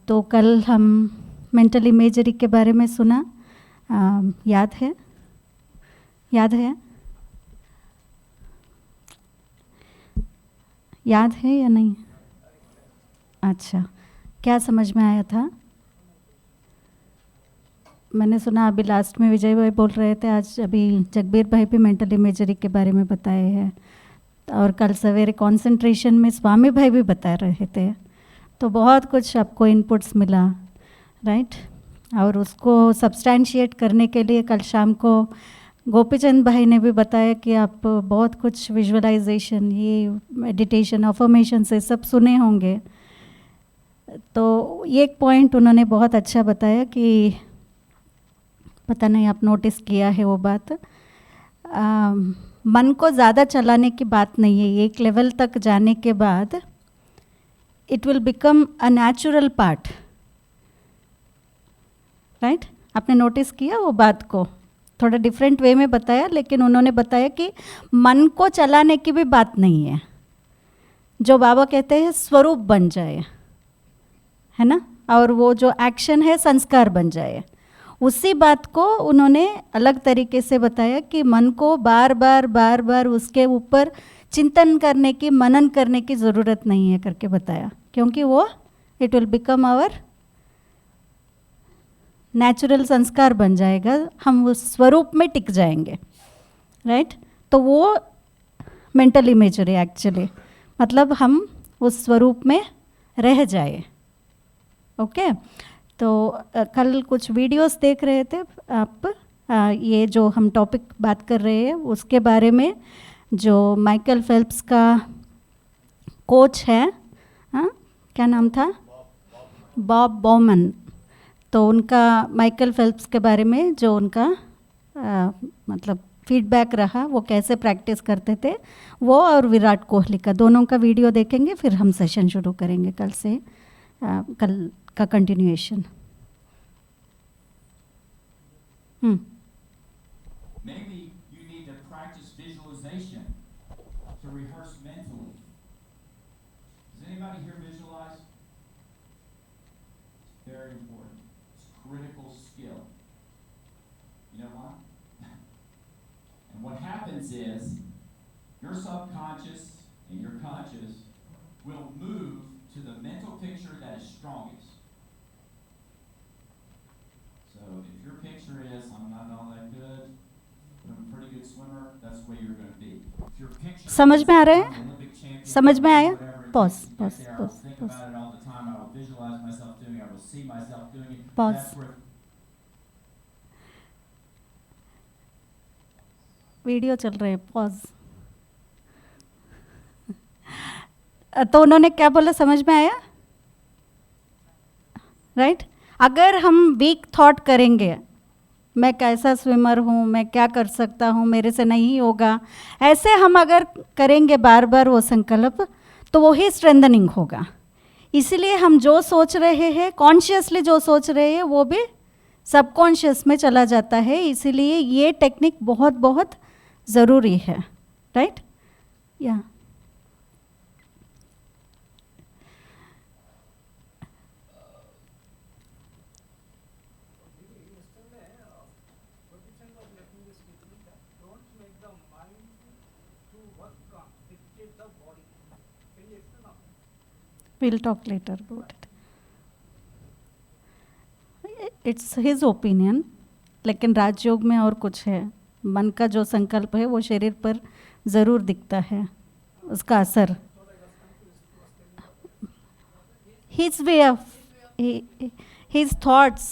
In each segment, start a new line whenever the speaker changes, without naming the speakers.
तो कल हम मेंटल इमेजरी के बारे में सुना, याद है? याद है? याद है या नहीं? अच्छा, क्या समझ में आया था? मैंने सुना अभी लास्ट में विजय भाई बोल रहे थे, आज अभी जगबीर भाई भी मेंटल इमेजरी के बारे में बताए हैं, और कल सवेरे कंसंट्रेशन में स्वामी भाई भी बता रहे थे। तो बहुत कुछ आपको इनपुट्स मिला, राइट? और उसको सब्सटैंशिएट करने के लिए कल शाम को गोपीचंद भाई ने भी बताया कि आप बहुत कुछ विजुअलाइजेशन, ये मेडिटेशन, अफर्मेशन से सब सुने होंगे। तो एक पॉइंट उन्होंने बहुत अच्छा बताया कि पता नहीं आप नोटिस किया है वो बात, मन को ज़्यादा चलाने की बात नहीं है। एक लेवल तक जाने के बाद it will become a natural part, right? आपने नोटिस किया वो बात को? थोड़ा डिफरेंट वे में बताया, लेकिन उन्होंने बताया कि मन को चलाने की भी बात नहीं है। जो बाबा कहते हैं स्वरूप बन जाए, है ना? और वो जो एक्शन है संस्कार बन जाए। उसी बात को उन्होंने अलग तरीके से बताया कि मन को बार बार उसके ऊपर चिंतन करने की, मनन करने की ज़रूरत नहीं है करके बताया, क्योंकि वो it will become our natural संस्कार बन जाएगा, हम उस स्वरूप में टिक जाएंगे, राइट? तो वो मेंटल इमेजरी एक्चुअली मतलब हम उस स्वरूप में रह जाए। ओके, तो कल कुछ वीडियोस देख रहे थे आप, ये जो हम टॉपिक बात कर रहे हैं उसके बारे में, जो माइकल फेल्प्स का कोच है, क्या नाम था? Bob Bowman. तो उनका माइकल फेल्प्स के बारे में जो उनका मतलब फीडबैक रहा, वो कैसे प्रैक्टिस करते थे, वो और विराट कोहली का दोनों का वीडियो देखेंगे, फिर हम सेशन शुरू करेंगे कल से, कल का continuation.
Maybe you need to practice visualization to rehearse mentally. Does anybody here visualize? It's very important. It's a critical skill. You know why? And what happens is your subconscious and your conscious will move to the mental picture that is strongest. So if your picture is, I'm not all that good, but I'm a pretty good swimmer, that's where you're going to be. If your picture
समझ में आ रहा
is,
है?
I'm an Olympic champion,
समझ में आया?
whatever it
pause
takes to
pause
get there, I
pause
will think
pause
about it all the time, I will visualize myself doing it, I will see myself doing it.
Pause.
That's where
video चल रहे हैं, pause. तो उन्होंने क्या बोला, समझ में आया? राइट? अगर हम वीक थॉट करेंगे, मैं कैसा स्विमर हूँ, मैं क्या कर सकता हूँ, मेरे से नहीं होगा, ऐसे हम अगर करेंगे बार बार वो संकल्प, तो वो ही स्ट्रेंथनिंग होगा। इसीलिए हम जो सोच रहे हैं, कॉन्शियसली जो सोच रहे हैं, वो भी सबकॉन्शियस में चला जाता है। इसीलिए ये टेक्निक बहुत बहुत ज़रूरी है, राइट? या we'll talk later about it. It's his opinion, लेकिन राजयोग में और कुछ है। मन का जो संकल्प है वो शरीर पर ज़रूर दिखता है, उसका असर। His way of his thoughts.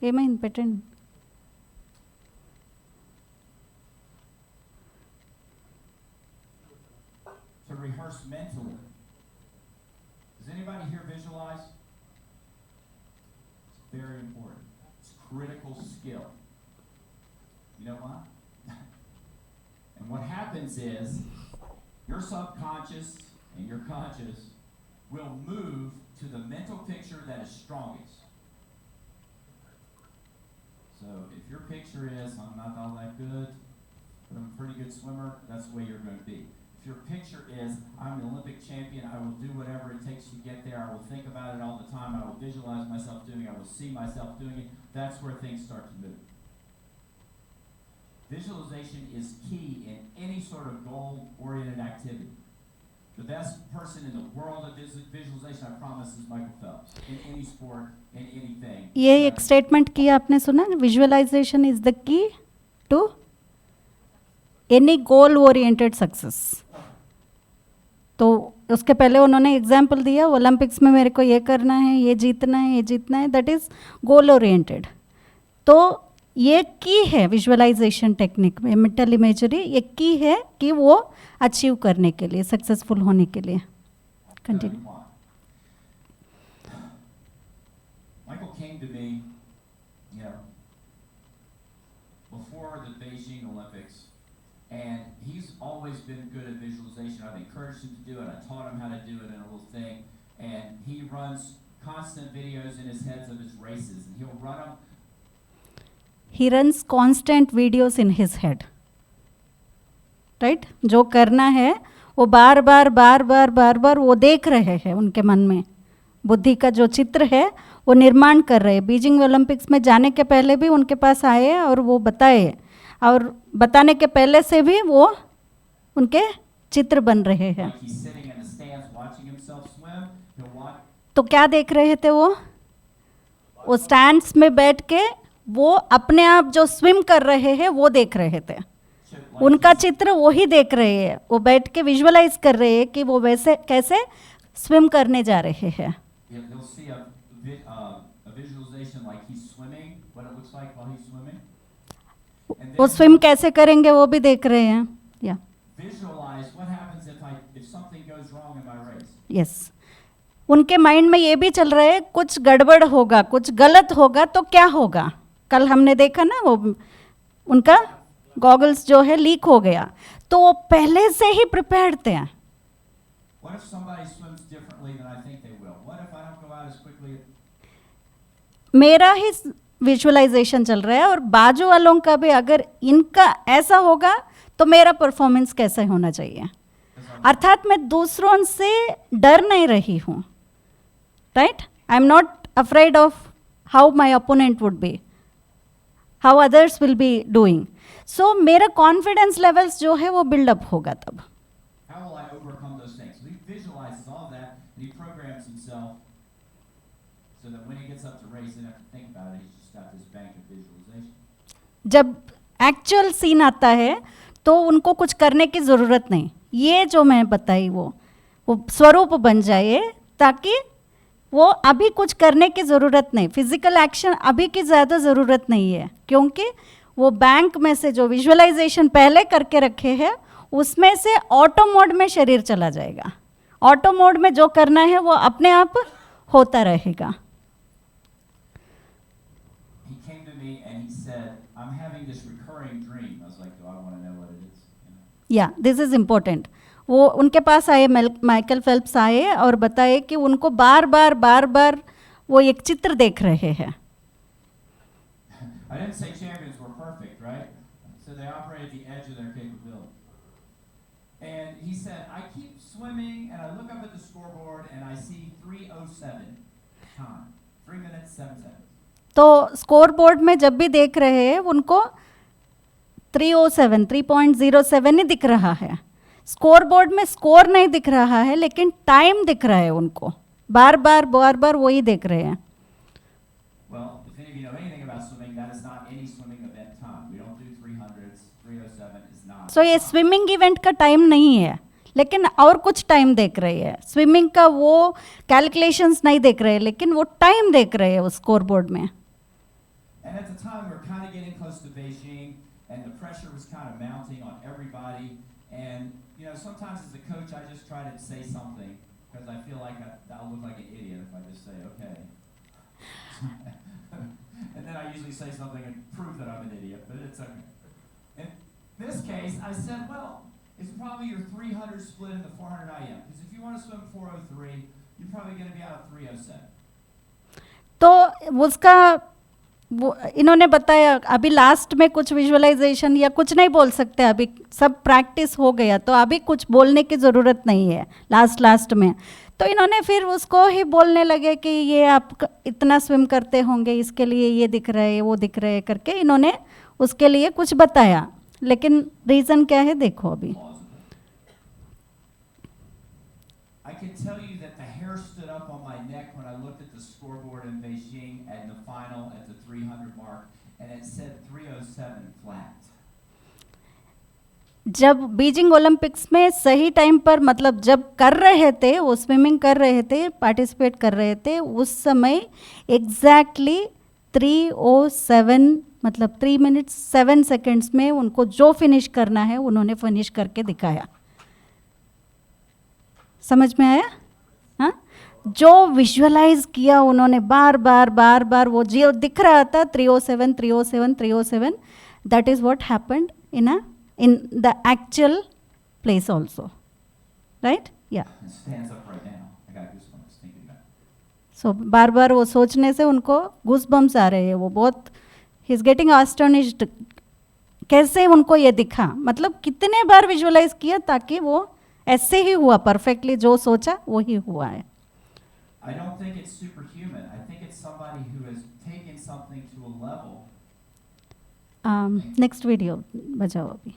Am I impotent?
to rehearse mentally. Does anybody here visualize? It's very important. It's a critical skill. You know why? And what happens is your subconscious and your conscious will move to the mental picture that is strongest. So if your picture is, I'm not all that good, but I'm a pretty good swimmer, that's the way you're going to be. If If your picture is, I'm an Olympic champion, I will do whatever it takes to get there, I will think about it all the time, I will visualize myself doing it, I will see myself doing it, that's where things start to move. Visualization is key in any sort of goal-oriented activity. The best person in the world at visualization, I promise, is Michael Phelps. In any sport, in anything.
ये एक statement किया आपने सुना, visualisation is the key to any goal oriented success. तो उसके पहले उन्होंने example दिया, ओलंपिक्स में मेरे को ये करना है, ये जीतना है, ये जीतना है, दैट इज गोल ओरिएंटेड. तो ये की है विजुअलाइजेशन टेक्निक में, मेंटल इमेजरी ये की है कि वो अचीव करने के लिए, सक्सेसफुल होने के लिए. Continue.
Michael came to me, you know, before the Beijing Olympics, and he's always been good at visualization. I've encouraged him to do it. I taught him how to do it in a little thing, and he runs constant videos in his heads of his races, and he'll run them.
He runs constant videos in his head. Right जो करना है वो बार बार वो देख रहे हैं उनके मन में. बुद्धि का जो चित्र है वो निर्माण कर रहे हैं. बीजिंग ओलंपिक्स में जाने के पहले भी उनके पास आए और वो बताए, और बताने के पहले से भी वो उनके चित्र बन रहे हैं.
Like he's sitting in the stands watching himself swim. He'll watch.
तो क्या देख रहे थे वो स्टैंड्स में बैठ के वो अपने आप जो स्विम कर रहे हैं वो देख रहे थे. उनका चित्र वो ही देख रहे हैं, वो बैठ के विजुअलाइज कर रहे हैं कि वो वैसे कैसे स्विम करने जा रहे हैं.
He'll see a visualization like he's swimming, what it looks like while he's swimming. And
वो
then
स्विम कैसे करेंगे वो भी देख रहे हैं. या
visualize what happens if something goes wrong in my race.
Yes, उनके माइंड में ये भी चल रहा है कुछ गड़बड़ होगा, कुछ गलत होगा तो क्या होगा. कल हमने देखा ना वो उनका गॉगल्स जो है लीक हो गया, तो वो पहले से ही प्रिपेयर्ड थे.
What if somebody swims differently than I think they will? What if I don't go out as quickly?
मेरा ही विजुअलाइजेशन चल रहा है और बाजू वालों का भी, अगर इनका ऐसा होगा तो मेरा परफॉर्मेंस कैसे होना चाहिए. अर्थात मैं दूसरों से डर नहीं रही हूँ. Right, I am not afraid of how my opponent would be, how others will be doing. So मेरा कॉन्फिडेंस लेवल्स जो है वो बिल्डअप होगा तब.
How will I overcome those things? So he visualizes all that, and he programs himself so that when he gets up to race, he doesn't have to think about it. He's just got this bank of visualization.
जब actual scene आता है तो उनको कुछ करने की ज़रूरत नहीं. ये जो मैं बताई वो स्वरूप बन जाए, ताकि वो अभी कुछ करने की ज़रूरत नहीं, फिजिकल एक्शन अभी की ज़्यादा ज़रूरत नहीं है, क्योंकि वो बैंक में से जो विजुअलाइजेशन पहले करके रखे हैं उसमें से ऑटो मोड में शरीर चला जाएगा. ऑटो मोड में जो करना है वो अपने आप होता रहेगा.
He came to me and he said, I'm having this recurring dream. I was like, do I want to know what it is? You know?
या दिस इज़ इम्पोर्टेंट. वो उनके पास आए, माइकल फेल्प्स आए और बताए कि उनको बार बार वो एक चित्र देख रहे हैं.
I didn't say champions were perfect, right? So they operate at the edge of their capability. And he said, I keep swimming and I look up at the scoreboard and I see 3:07 time. 3 minutes, 7 seconds.
तो score board में जब भी देख रहे हैं उनको 3:07 ही दिख रहा है. स्कोर बोर्ड में स्कोर नहीं दिख रहा है, लेकिन टाइम दिख रहा है उनको. बार बार वही देख रहे हैं.
Well, if any of you know anything about swimming, that is not any swimming event time. We don't do 300s. 3:07 is not.
सो ये स्विमिंग इवेंट का टाइम नहीं है, लेकिन और कुछ टाइम देख रहे हैं. स्विमिंग का वो कैलकुलेशंस नहीं देख रहे हैं, लेकिन वो टाइम देख रहे हैं उस स्कोर बोर्ड में.
And at the time, we were kind of getting close to Beijing, and the pressure was kind of mounting on everybody. And, you know, sometimes as a coach, I just try to say something, because I feel like I'll look like an idiot if I just say, okay. And then I usually say something and prove that I'm an idiot, but it's okay. In this case, I said, well, it's probably your 300 split in the 400 IM, because if you want to swim 4:03, you're probably going to be out of 3:07.
तो उसका वो इन्होंने बताया अभी last में कुछ visualisation या कुछ नहीं बोल सकते, अभी सब प्रैक्टिस हो गया तो अभी कुछ बोलने की ज़रूरत नहीं है लास्ट में। तो इन्होंने फिर उसको ही बोलने लगे कि ये आप इतना स्विम करते होंगे, इसके लिए ये दिख रहा है वो दिख रहा है करके इन्होंने उसके लिए कुछ बताया, लेकिन रीज़न क्या है देखो अभी।
I can tell you that the hair stood up on my neck when I looked at the scoreboard in Beijing at the final at the 300 mark, and it said 307 flat.
जब Beijing Olympics में सही time पर मतलब जब कर रहे थे वो स्विमिंग कर रहे थे पार्टिसिपेट कर रहे थे उस समय एग्जैक्टली 307 मतलब 3 मिनट्स 7 सेकेंड्स में उनको जो फिनिश करना है उन्होंने फिनिश करके दिखाया। समझ में आया? हाँ, जो विजुअलाइज किया उन्होंने बार बार वो जो दिख रहा था 307 that is what happened in the actual place also, right? Yeah.
It stands up right now. I got goosebumps thinking about it.
So बार वो सोचने से उनको goosebumps आ रहे हैं, वो बहुत he is getting astonished कैसे उनको ये दिखा, मतलब कितने बार विजुअलाइज किया ताकि वो ऐसे ही हुआ परफेक्टली, जो सोचा वो ही हुआ है।
I don't think it's superhuman. I think it's somebody who has taken something to a level.
Next video बजाओ अभी।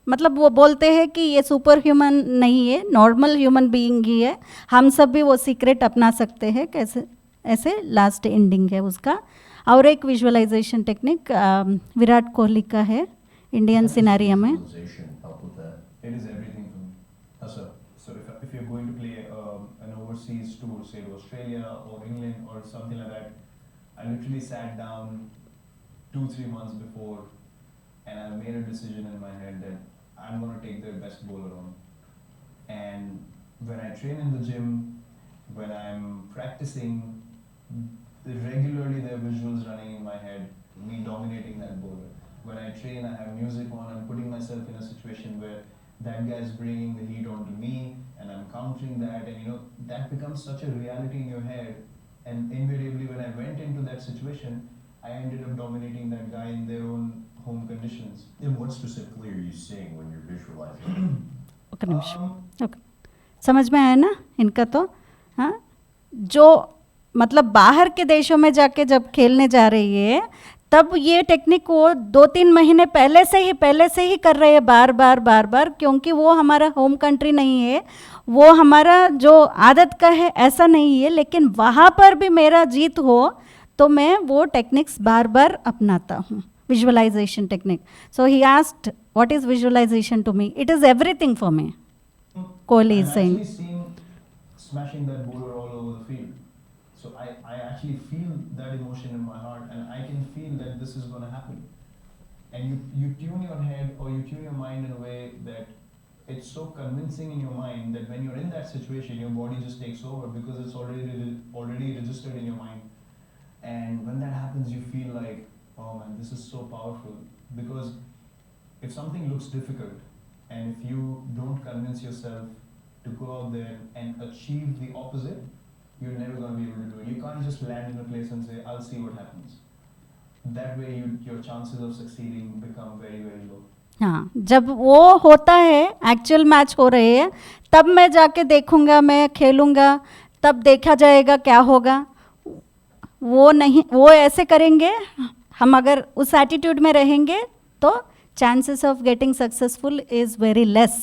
मतलब वो बोलते हैं कि ये सुपर ह्यूमन नहीं है, नॉर्मल ह्यूमन बीइंग ही है, हम सब भी वो सीक्रेट अपना सकते हैं, कैसे ऐसे लास्ट एंडिंग है उसका। और एक विजुअलाइजेशन टेक्निक विराट कोहली का है इंडियन सिनेरियो में।
It is everything for me. So if you're going to play an overseas tour, say to Australia or England or something like that, I literally sat down 2-3 months before and I made a decision in my head that I'm going to take the best bowler on. And when I train in the gym, when I'm practicing, regularly there are visuals running in my head, me dominating that bowler. When I train, I have music on, I'm putting myself in a situation where that guy is bringing the heat onto me and I'm countering that, and you know, that becomes such a reality in your head. And invariably when I went into that situation, I ended up dominating that guy in their own home conditions.
And what specifically are you seeing when you're visualizing?
Okay Nimish, okay समझ में आया ना इनका? तो हाँ, जो मतलब बाहर के देशों में जाके जब खेलने जा रही है तब ये टेक्निक वो 2-3 महीने पहले से ही कर रहे हैं बार, क्योंकि वो हमारा होम कंट्री नहीं है, वो हमारा जो आदत का है ऐसा नहीं है, लेकिन वहाँ पर भी मेरा जीत हो तो मैं वो टेक्निक्स बार अपनाता हूँ, visualisation technique. So he asked what is visualisation to me, it is everything for me, Kohli is saying.
Smashing that bowler all over the field. So I actually feel that emotion in my heart and I can feel that this is going to happen. And you tune your head or you tune your mind in a way that it's so convincing in your mind that when you're in that situation, your body just takes over because it's already registered in your mind. And when that happens, you feel like, oh man, this is so powerful. Because if something looks difficult and if you don't convince yourself to go out there and achieve the opposite, you're never going to be able to do it. You can't just land in a place and say, I'll see what happens. That way your chances of succeeding become very, very low.
हाँ, जब वो होता है, actual match हो रहे हैं, तब मैं जाके देखूंगा, मैं खेलूंगा, तब देखा जाएगा क्या होगा। वो नहीं, वो ऐसे करेंगे, हम अगर उस एटीट्यूड में रहेंगे तो chances of getting successful is very less.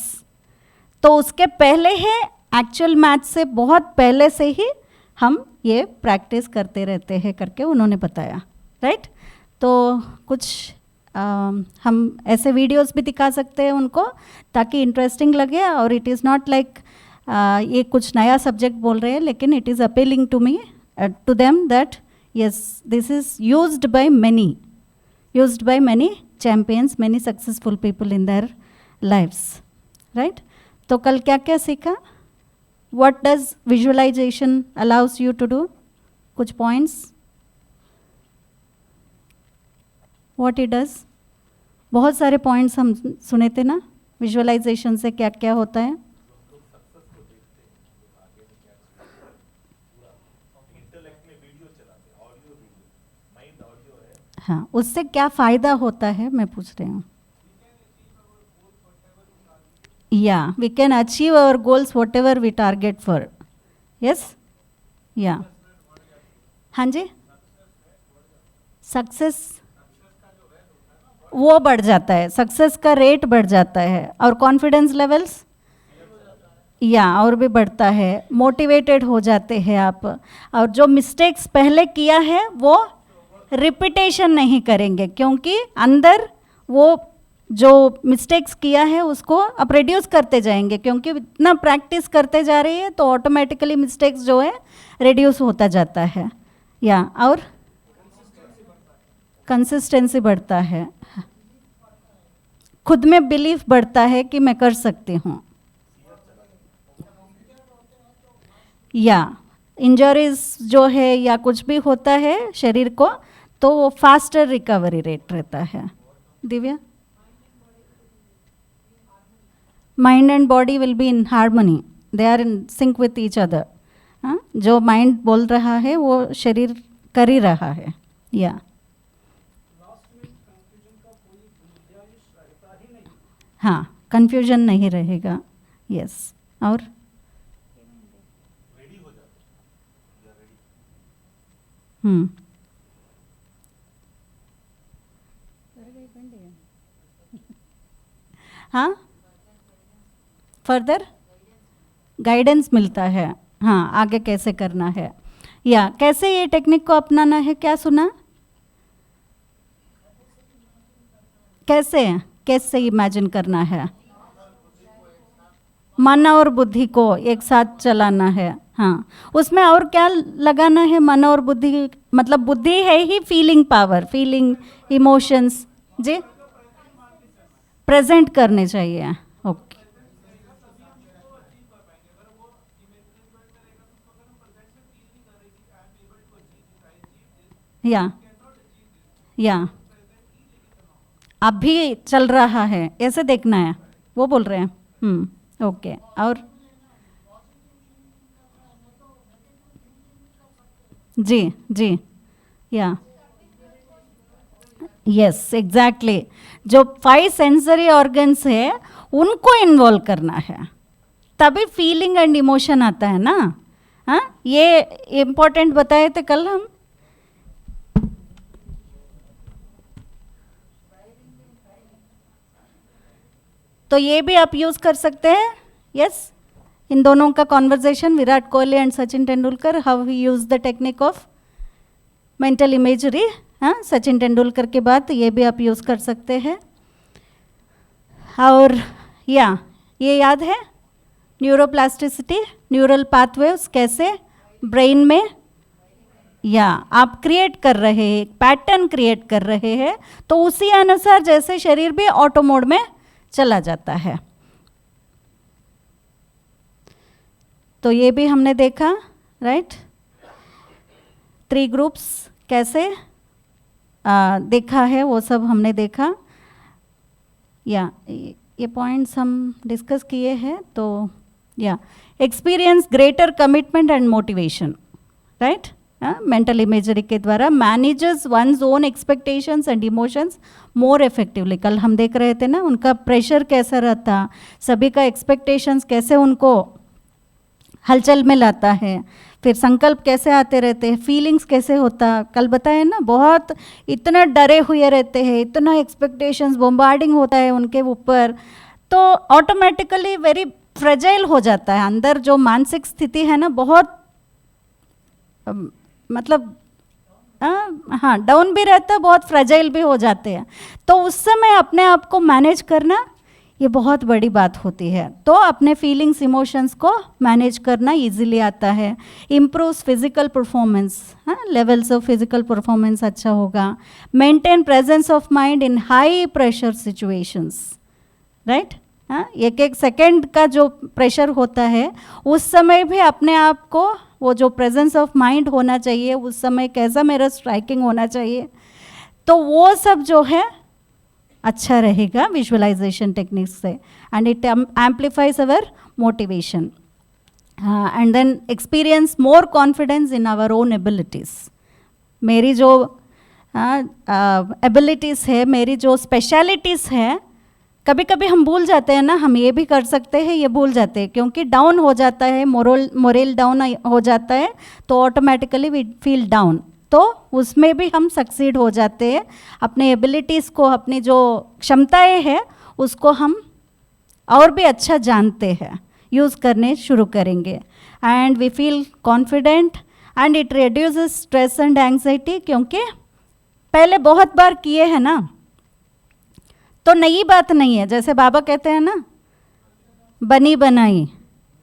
तो उसके पहले है एक्चुअल मैच से बहुत पहले से ही हम ये प्रैक्टिस करते रहते हैं करके उन्होंने बताया, राइट? तो कुछ हम ऐसे वीडियोस भी दिखा सकते हैं उनको ताकि इंटरेस्टिंग लगे, और इट इज़ नॉट लाइक ये कुछ नया सब्जेक्ट बोल रहे हैं, लेकिन it is appealing to me to them that yes, this is used by many champions, many successful people in their lives, right? तो कल क्या क्या सीखा? What does visualization allows you to do? कुछ points? What it does? बहुत सारे points हम सुने थे ना, visualization से क्या क्या होता है? हाँ, उससे क्या फ़ायदा होता है मैं पूछ रही हूँ. Yeah, we can achieve our goals whatever we target for. Yes? Yeah. हाँ जी, सक्सेस वो बढ़ जाता है, सक्सेस का रेट बढ़ जाता है और कॉन्फिडेंस लेवल्स या और भी बढ़ता है, मोटिवेटेड हो जाते हैं आप, और जो मिस्टेक्स पहले किया है वो रिपीटेशन नहीं करेंगे, क्योंकि अंदर वो जो मिस्टेक्स किया है उसको आप रिड्यूस करते जाएंगे, क्योंकि इतना प्रैक्टिस करते जा रही है तो ऑटोमेटिकली मिस्टेक्स जो है रिड्यूस होता जाता है. या और कंसिस्टेंसी बढ़ता है, खुद में बिलीफ बढ़ता है कि मैं कर सकती हूँ. या इंजरीज जो है या कुछ भी होता है शरीर को तो वो फास्टर रिकवरी रेट रहता है. Divya, mind and body will be in harmony, they are in sync with each other. जो माइंड बोल रहा है वो शरीर कर ही रहा है. या हाँ, कंफ्यूजन नहीं रहेगा. यस. और हाँ, फर्दर गाइडेंस मिलता है. हाँ, आगे कैसे करना है या कैसे ये टेक्निक को अपनाना है. क्या सुना? कैसे कैसे इमेजिन करना है, मन और बुद्धि को एक साथ चलाना है. हाँ, उसमें और क्या लगाना है? मन और बुद्धि मतलब बुद्धि है ही फीलिंग पावर, फीलिंग इमोशंस जी प्रेजेंट करने चाहिए. ओके. या अभी चल रहा है ऐसे देखना है, वो बोल रहे हैं. ओके. और जी जी. या यस एग्जैक्टली, जो 5 सेंसरी ऑर्गन्स है उनको इन्वॉल्व करना है, तभी फीलिंग एंड इमोशन आता है ना. हाँ, ये इम्पोर्टेंट बताए थे कल हम. तो ये भी आप यूज़ कर सकते हैं. यस, इन दोनों का conversation, Virat Kohli and Sachin Tendulkar, how he use the technique of mental imagery. हाँ, सचिन तेंदुलकर के बाद ये भी आप यूज़ कर सकते हैं. और या ये याद है न्यूरोप्लास्टिसिटी, न्यूरल पाथवेव्स कैसे ब्रेन में या आप क्रिएट कर रहे हैं, पैटर्न क्रिएट कर रहे हैं, तो उसी अनुसार जैसे शरीर भी ऑटो मोड में चला जाता है. तो ये भी हमने देखा, राइट. 3 ग्रुप्स कैसे देखा है वो सब हमने देखा. या ये पॉइंट्स हम डिस्कस किए हैं. तो या experience greater commitment and motivation, right. Mental imagery के द्वारा manages one's own expectations and emotions more effectively. कल हम देख रहे थे ना उनका प्रेशर कैसा रहता, सभी का एक्सपेक्टेशंस कैसे उनको हलचल में लाता है, फिर संकल्प कैसे आते रहते हैं, फीलिंग्स कैसे होता. कल बताया ना, बहुत इतना डरे हुए रहते हैं, इतना एक्सपेक्टेशंस बॉम्बार्डिंग होता है उनके ऊपर, तो ऑटोमेटिकली वेरी फ्रेजाइल हो जाता है. अंदर जो मानसिक स्थिति है ना बहुत मतलब हाँ डाउन भी रहता है, बहुत फ्रेजाइल भी हो जाते हैं. तो उस समय अपने आप को मैनेज करना ये बहुत बड़ी बात होती है. तो अपने फीलिंग्स इमोशंस को मैनेज करना इजीली आता है. इम्प्रूव्स फिजिकल परफॉर्मेंस, हाँ, लेवल्स ऑफ फिजिकल परफॉर्मेंस अच्छा होगा. Maintain presence of mind in high pressure situations, right. हाँ, एक एक सेकेंड का जो प्रेशर होता है उस समय भी अपने आप को वो जो प्रेजेंस ऑफ माइंड होना चाहिए, उस समय कैसा मेरा स्ट्राइकिंग होना चाहिए, तो वो सब जो है अच्छा रहेगा विजुअलाइजेशन टेक्निक से. And it amplifies our motivation and then experience more confidence in our own abilities. मेरी जो एबिलिटीज़ है, मेरी जो स्पेशलिटीज़ है, कभी कभी हम भूल जाते हैं ना, हम ये भी कर सकते हैं, ये भूल जाते हैं, क्योंकि डाउन हो जाता है, मोरल डाउन हो जाता है, तो ऑटोमेटिकली वी फील डाउन, तो उसमें भी हम सक्सीड हो जाते हैं। अपने एबिलिटीज़ को, अपनी जो क्षमताएं हैं उसको हम और भी अच्छा जानते हैं, यूज़ करने शुरू करेंगे, and we feel confident and it reduces stress and anxiety, क्योंकि पहले बहुत बार किए हैं ना, तो नई बात नहीं है। जैसे बाबा कहते हैं ना, बनी बनाई,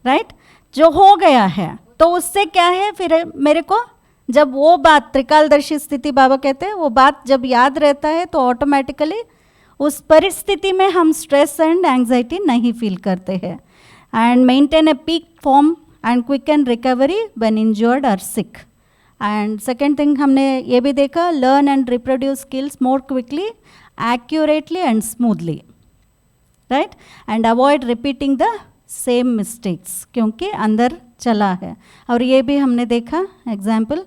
राइट, जो हो गया है, तो उससे क्या है, फिर मेरे को जब वो बात, त्रिकालदर्शी स्थिति बाबा कहते हैं, वो बात जब याद रहता है तो ऑटोमेटिकली उस परिस्थिति में हम स्ट्रेस एंड एंग्जाइटी नहीं फील करते हैं, and maintain a peak form and quick and recovery when injured और सिक। एंड सेकेंड थिंग हमने ये भी देखा, learn and reproduce skills more quickly, accurately and smoothly, right, and avoid repeating the same mistakes, क्योंकि अंदर चला है। और ये भी हमने देखा एग्जाम्पल,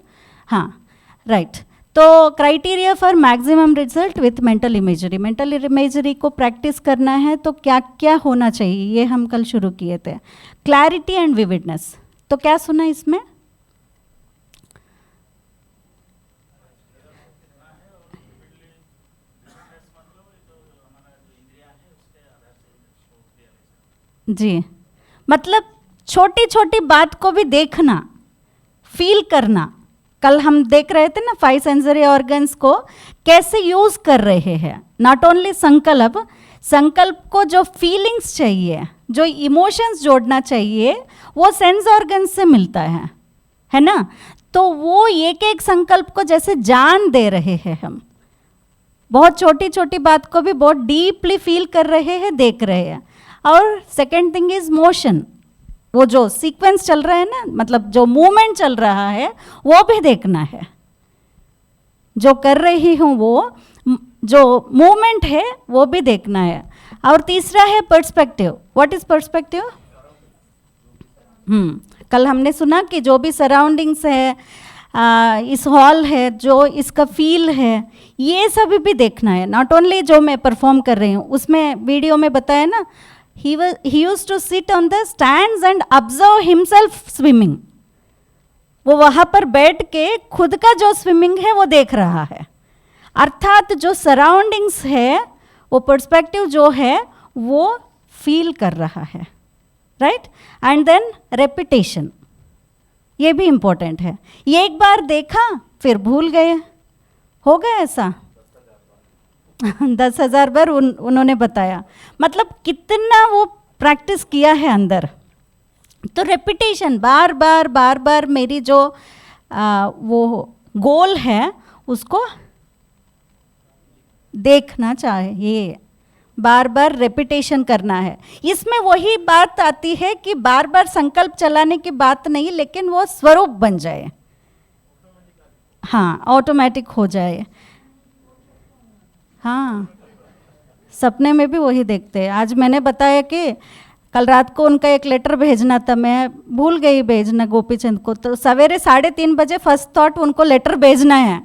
हाँ, राइट। तो criteria for maximum result with mental imagery, mental imagery को प्रैक्टिस करना है तो क्या क्या होना चाहिए, ये हम कल शुरू किए थे। क्लैरिटी एंड विविडनेस, तो क्या सुना इसमें? जी, मतलब छोटी छोटी बात को भी देखना, फील करना। कल हम देख रहे थे ना 5 सेंसरी ऑर्गन्स को कैसे यूज़ कर रहे हैं। नॉट ओनली संकल्प को जो फीलिंग्स चाहिए, जो इमोशंस जोड़ना चाहिए, वो सेंस ऑर्गन से मिलता है ना। तो वो एक एक संकल्प को जैसे जान दे रहे हैं हम, बहुत छोटी छोटी बात को भी बहुत डीपली फील कर रहे हैं, देख रहे हैं। और सेकेंड थिंग इज मोशन, वो जो सीक्वेंस चल रहा है ना, मतलब जो मूवमेंट चल रहा है वो भी देखना है, जो कर रही हूँ वो जो मूवमेंट है वो भी देखना है। और तीसरा है पर्सपेक्टिव। What is perspective? कल हमने सुना कि जो भी सराउंडिंग्स है, इस हॉल है, जो इसका फील है, ये सभी भी देखना है। नॉट ओनली जो मैं परफॉर्म कर रही हूँ, उसमें वीडियो में बताया ना, he used to sit on the stands and observe himself swimming. वो वहाँ पर बैठ के खुद का जो स्विमिंग है वो देख रहा है। अर्थात जो सराउंडिंग्स है, वो पर्सपेक्टिव जो है वो फील कर रहा है, राइट। एंड देन रेपिटेशन, ये भी इम्पोर्टेंट है। ये एक बार देखा फिर भूल गए, हो गया ऐसा 10,000 बार उन्होंने बताया, मतलब कितना वो प्रैक्टिस किया है अंदर। तो रेपिटेशन, बार बार मेरी जो वो गोल है उसको देखना चाहिए, बार बार रेपिटेशन करना है। इसमें वही बात आती है कि बार बार संकल्प चलाने की बात नहीं, लेकिन वो स्वरूप बन जाए, हाँ, ऑटोमेटिक हो जाए। हाँ, सपने में भी वही देखते हैं। आज मैंने बताया कि कल रात को उनका एक लेटर भेजना था, मैं भूल गई भेजना गोपीचंद को, तो सवेरे 3:30 बजे फर्स्ट थॉट उनको लेटर भेजना है।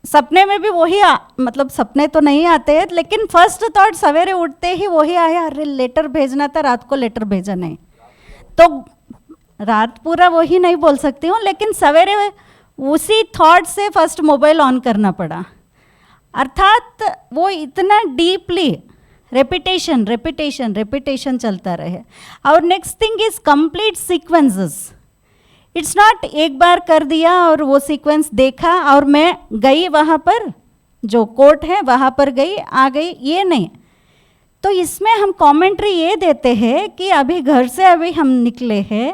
सपने में भी वही मतलब सपने तो नहीं आते हैं, लेकिन फर्स्ट थॉट सवेरे उठते ही वही आया, अरे लेटर भेजना था, रात को लेटर भेजा नहीं। तो रात पूरा वही नहीं बोल सकती हूँ, लेकिन सवेरे उसी थॉट से फर्स्ट मोबाइल ऑन करना पड़ा। अर्थात वो इतना डीपली रेपिटेशन चलता रहे। और next thing is complete sequences. It's not एक बार कर दिया और वो सीक्वेंस देखा और मैं गई वहाँ पर, जो कोर्ट है वहाँ पर गई, आ गई, ये नहीं। तो इसमें हम कमेंट्री ये देते हैं कि अभी घर से अभी हम निकले हैं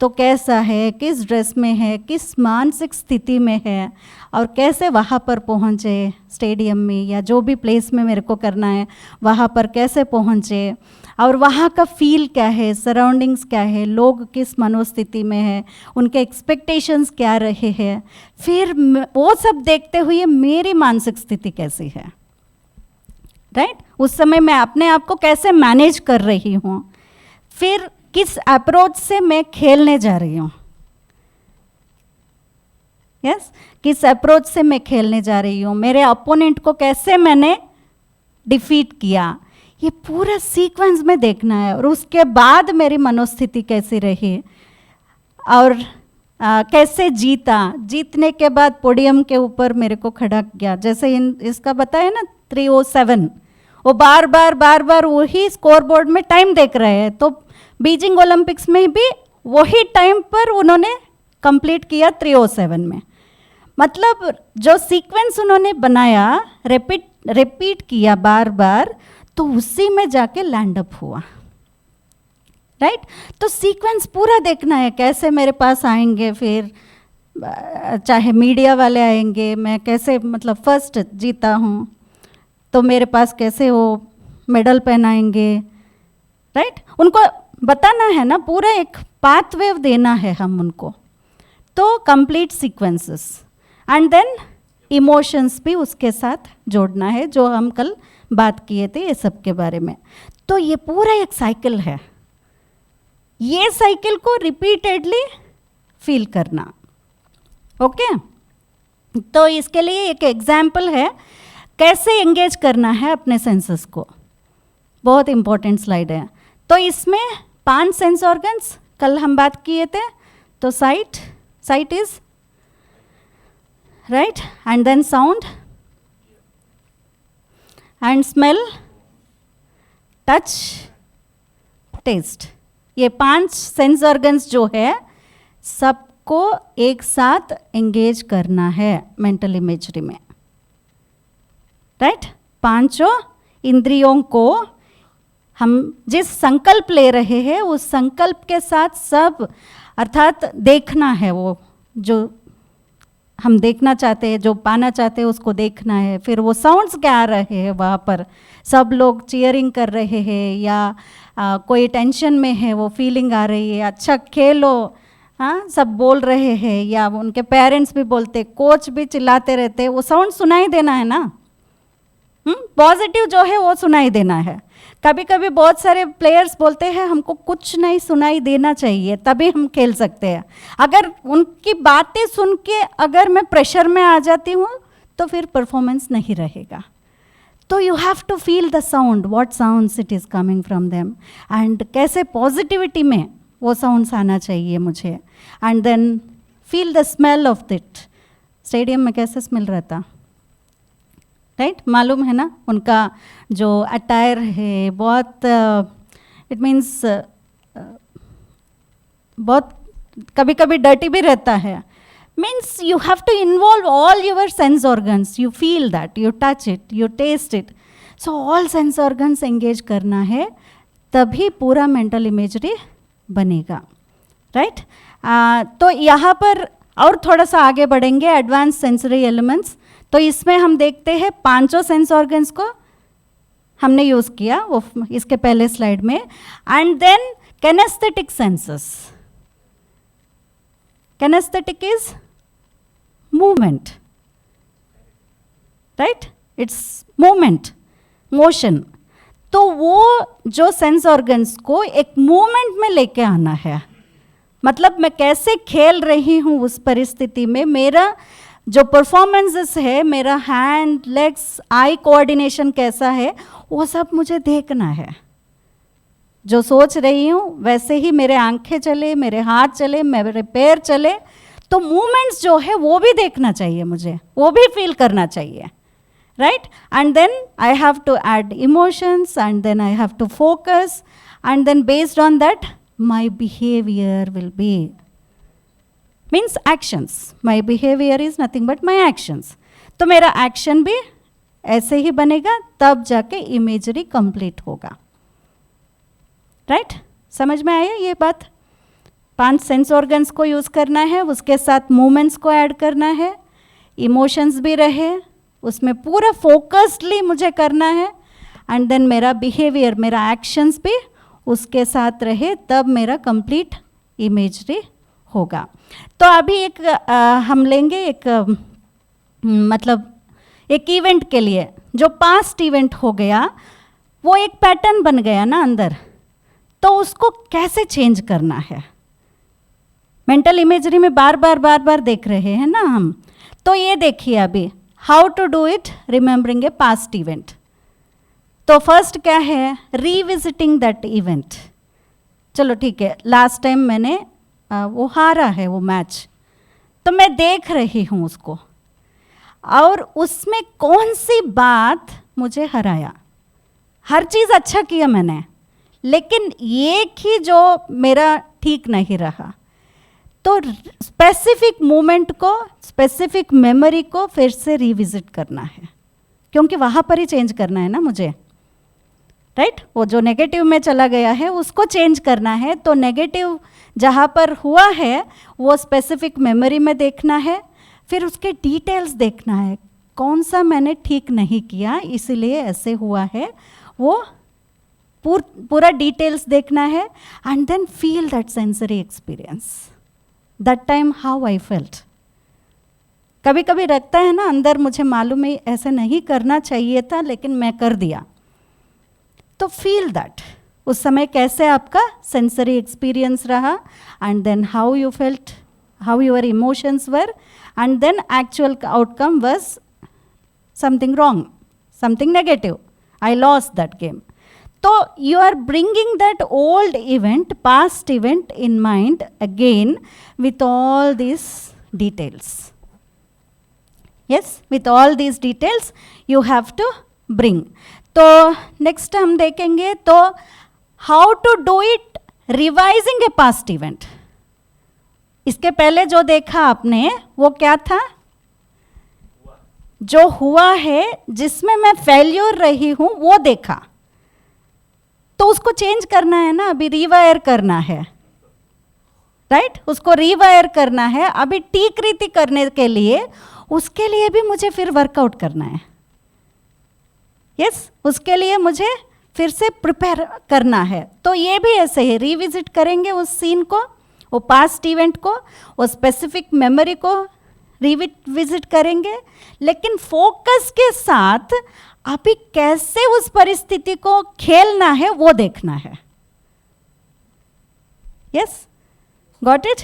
तो कैसा है, किस ड्रेस में है, किस मानसिक स्थिति में है, और कैसे वहाँ पर पहुँचे, स्टेडियम में या जो भी प्लेस में मेरे को करना है वहाँ पर कैसे पहुँचे, और वहाँ का फील क्या है, सराउंडिंग्स क्या है, लोग किस मनोस्थिति में है, उनके एक्सपेक्टेशंस क्या रहे हैं, फिर वो सब देखते हुए मेरी मानसिक स्थिति कैसी है, राइट। उस समय मैं अपने आप को कैसे मैनेज कर रही हूँ, फिर किस अप्रोच से मैं खेलने जा रही हूँ। यस, किस अप्रोच से मैं खेलने जा रही हूँ, मेरे अपोनेंट को कैसे मैंने डिफीट किया, ये पूरा सीक्वेंस में देखना है। और उसके बाद मेरी मनोस्थिति कैसी रही और कैसे जीता, जीतने के बाद पोडियम के ऊपर मेरे को खड़ा किया। जैसे इसका बताया ना 307, वो बार बार वही स्कोर बोर्ड में टाइम देख रहे हैं, तो बीजिंग ओलंपिक्स में भी वही टाइम पर उन्होंने कंप्लीट किया 307 में। मतलब जो सीक्वेंस उन्होंने बनाया, रिपीट किया बार बार, तो उसी में जाके लैंड अप हुआ, राइट। तो सीक्वेंस पूरा देखना है, कैसे मेरे पास आएंगे, फिर चाहे मीडिया वाले आएंगे, मैं कैसे मतलब फर्स्ट जीता हूँ तो मेरे पास कैसे वो मेडल पहनाएंगे, राइट। उनको बताना है ना, पूरा एक पाथवे देना है हम उनको। तो complete sequences and then emotions भी उसके साथ जोड़ना है, जो हम कल बात किए थे ये सब के बारे में। तो ये पूरा एक साइकिल है, ये साइकिल को रिपीटेडली फील करना, ओके। तो इसके लिए एक एग्जाम्पल है कैसे एंगेज करना है अपने सेंसेस को, बहुत इंपॉर्टेंट स्लाइड है। तो इसमें 5 सेंस ऑर्गन्स कल हम बात किए थे। तो sight is right, and then sound and smell, touch, taste. ये 5 सेंस ऑर्गन्स जो है सबको एक साथ एंगेज करना है मेंटल इमेजरी में, राइट। 5 इंद्रियों को हम जिस संकल्प ले रहे हैं उस संकल्प के साथ सब, अर्थात देखना है, वो जो हम देखना चाहते हैं, जो पाना चाहते हैं उसको देखना है। फिर वो साउंड्स क्या आ रहे हैं वहाँ पर, सब लोग चीयरिंग कर रहे हैं या कोई टेंशन में है, वो फीलिंग आ रही है, अच्छा खेलो, हाँ सब बोल रहे हैं, या उनके पेरेंट्स भी बोलते, कोच भी चिल्लाते रहते, वो साउंड सुनाई देना है ना, पॉजिटिव जो है वो सुनाई देना है। कभी कभी बहुत सारे प्लेयर्स बोलते हैं हमको कुछ नहीं सुनाई देना चाहिए तभी हम खेल सकते हैं। अगर उनकी बातें सुन के अगर मैं प्रेशर में आ जाती हूँ तो फिर परफॉर्मेंस नहीं रहेगा। तो you have to feel the sound, what sounds it is coming from them, and कैसे पॉजिटिविटी में वो साउंड्स आना चाहिए मुझे, and then feel the smell of it. Stadium में कैसे स्मेल रहता, राइट मालूम है ना, उनका जो अटायर है बहुत इट मीन्स बहुत कभी कभी डर्टी भी रहता है। Means you have to involve all your sense organs, you feel that, you touch it, you taste it, so all sense organs engage करना है, तभी पूरा मेंटल इमेजरी बनेगा, राइट। तो यहाँ पर और थोड़ा सा आगे बढ़ेंगे, एडवांस सेंसरी एलिमेंट्स। तो इसमें हम देखते हैं 5 सेंस ऑर्गन्स को हमने यूज़ किया वो इसके पहले स्लाइड में, and then kinaesthetic senses. Kinaesthetic is movement, right, it's movement, motion. तो वो जो सेंस ऑर्गन्स को एक मूवमेंट में लेके आना है, मतलब मैं कैसे खेल रही हूँ उस परिस्थिति में, मेरा जो परफॉर्मेंसेस है, मेरा हैंड, लेग्स, आई कोऑर्डिनेशन कैसा है, वो सब मुझे देखना है। जो सोच रही हूँ वैसे ही मेरे आंखें चले, मेरे हाथ चले, मेरे पैर चले, तो मूवमेंट्स जो है वो भी देखना चाहिए मुझे, वो भी फील करना चाहिए, right. And then I have to add emotions, and then I have to focus, and then based on that my behaviour will be, means actions. My behaviour is nothing but my actions. तो मेरा action भी ऐसे ही बनेगा, तब जाके imagery complete होगा, right. समझ में आया ये बात? 5 सेंस ऑर्गन्स को यूज़ करना है, उसके साथ मूवमेंट्स को ऐड करना है, इमोशंस भी रहे उसमें, पूरा फोकस्डली मुझे करना है, एंड देन मेरा बिहेवियर, मेरा एक्शंस भी उसके साथ रहे, तब मेरा कंप्लीट इमेजरी होगा। तो अभी एक हम लेंगे एक मतलब एक इवेंट के लिए, जो पास्ट इवेंट हो गया, वो एक पैटर्न बन गया ना अंदर, तो उसको कैसे चेंज करना है, मेंटल इमेजरी में बार बार देख रहे हैं ना हम। तो ये देखिए अभी how to do it remembering a past event. तो फर्स्ट क्या है, रीविजिटिंग दैट इवेंट। चलो ठीक है, लास्ट टाइम मैंने वो हारा है वो मैच, तो मैं देख रही हूँ उसको, और उसमें कौन सी बात मुझे हराया। हर चीज़ अच्छा किया मैंने, लेकिन एक ही जो मेरा ठीक नहीं रहा। तो स्पेसिफिक मोमेंट को, स्पेसिफिक मेमोरी को फिर से रिविजिट करना है, क्योंकि वहाँ पर ही चेंज करना है ना मुझे, राइट। वो जो नेगेटिव में चला गया है उसको चेंज करना है। तो नेगेटिव जहाँ पर हुआ है वो स्पेसिफिक मेमोरी में देखना है, फिर उसके डिटेल्स देखना है, कौन सा मैंने ठीक नहीं किया इसीलिए ऐसे हुआ है, वो पूरा डिटेल्स देखना है। And then feel that sensory experience, that time how I felt. कभी कभी लगता है ना अंदर, मुझे मालूम है ऐसे नहीं करना चाहिए था लेकिन मैं कर दिया। तो फील दैट उस समय कैसे आपका सेंसरी एक्सपीरियंस रहा, and then how you felt, how your emotions were, and then actual outcome was something wrong, something negative, I lost that game. तो you are bringing that old event, past event in mind again with all these details. Yes, with all these details you have to bring. तो next हम देखेंगे तो how to do it revising a past event. इसके पहले जो देखा आपने वो क्या था, जो हुआ है जिसमें मैं फेल्योर रही हूँ वो देखा, तो उसको चेंज करना है ना, अभी रिवायर करना है, राइट। उसको रिवायर करना है। अभी ठीक रीति करने के लिए उसके लिए भी मुझे फिर वर्कआउट करना है। यस, उसके लिए मुझे फिर से प्रिपेयर करना है। तो ये भी ऐसे ही रिविजिट करेंगे उस सीन को, वो पास्ट इवेंट को, वो स्पेसिफिक मेमोरी को रिविजिट करेंगे, लेकिन फोकस के साथ अभी कैसे उस परिस्थिति को खेलना है वो देखना है। Yes, got it.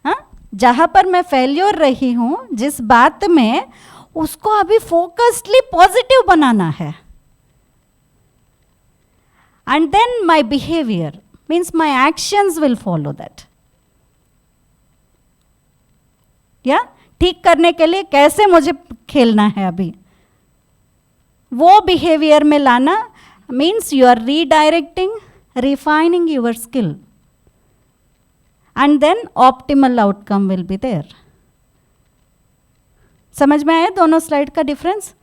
हाँ, जहां पर मैं फेल्योर रही हूं जिस बात में, उसको अभी फोकस्डली पॉजिटिव बनाना है। And then my behaviour means my actions will follow that. या ठीक करने के लिए कैसे मुझे खेलना है अभी, वो बिहेवियर में लाना means you are redirecting, refining your skill, and then optimal outcome will be there. समझ में आया दोनों स्लाइड का डिफरेंस?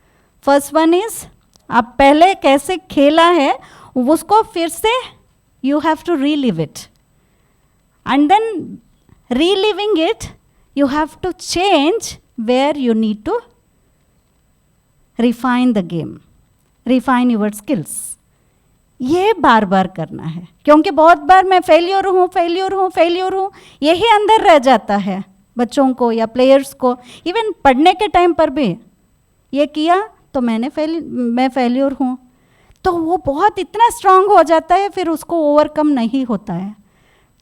फर्स्ट वन इज आप पहले कैसे खेला है उसको फिर से you have to relive it, and then reliving it you have to change where you need to refine the game, refine your skills. ये बार बार करना है, क्योंकि बहुत बार मैं फेल्योर हूँ, यही अंदर रह जाता है बच्चों को या प्लेयर्स को। इवन पढ़ने के टाइम पर भी ये किया तो मैं फेल्योर हूँ, तो वो बहुत इतना स्ट्रांग हो जाता है, फिर उसको ओवरकम नहीं होता है।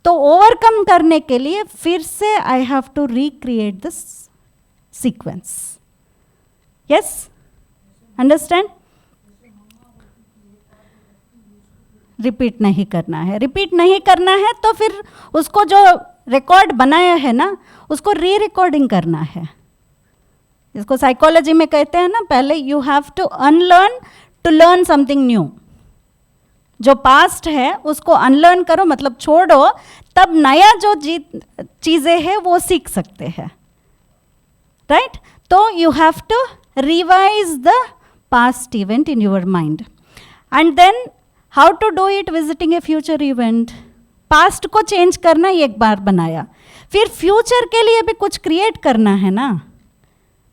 तो ओवरकम करने के लिए फिर से I have to recreate this sequence. Yes, understand? Repeat नहीं करना है, रिपीट नहीं करना है तो फिर उसको जो रिकॉर्ड बनाया है ना उसको री रिकॉर्डिंग करना है। इसको साइकोलॉजी में कहते हैं ना, पहले you have to unlearn to learn something new. जो पास्ट है उसको अनलर्न करो, मतलब छोड़ो, तब नया जो चीज़ें हैं वो सीख सकते हैं, राइट। तो you have to revise the past event in your mind, and then how to do it visiting a future event. Past को चेंज करना एक बार बनाया, फिर फ्यूचर के लिए भी कुछ क्रिएट करना है ना,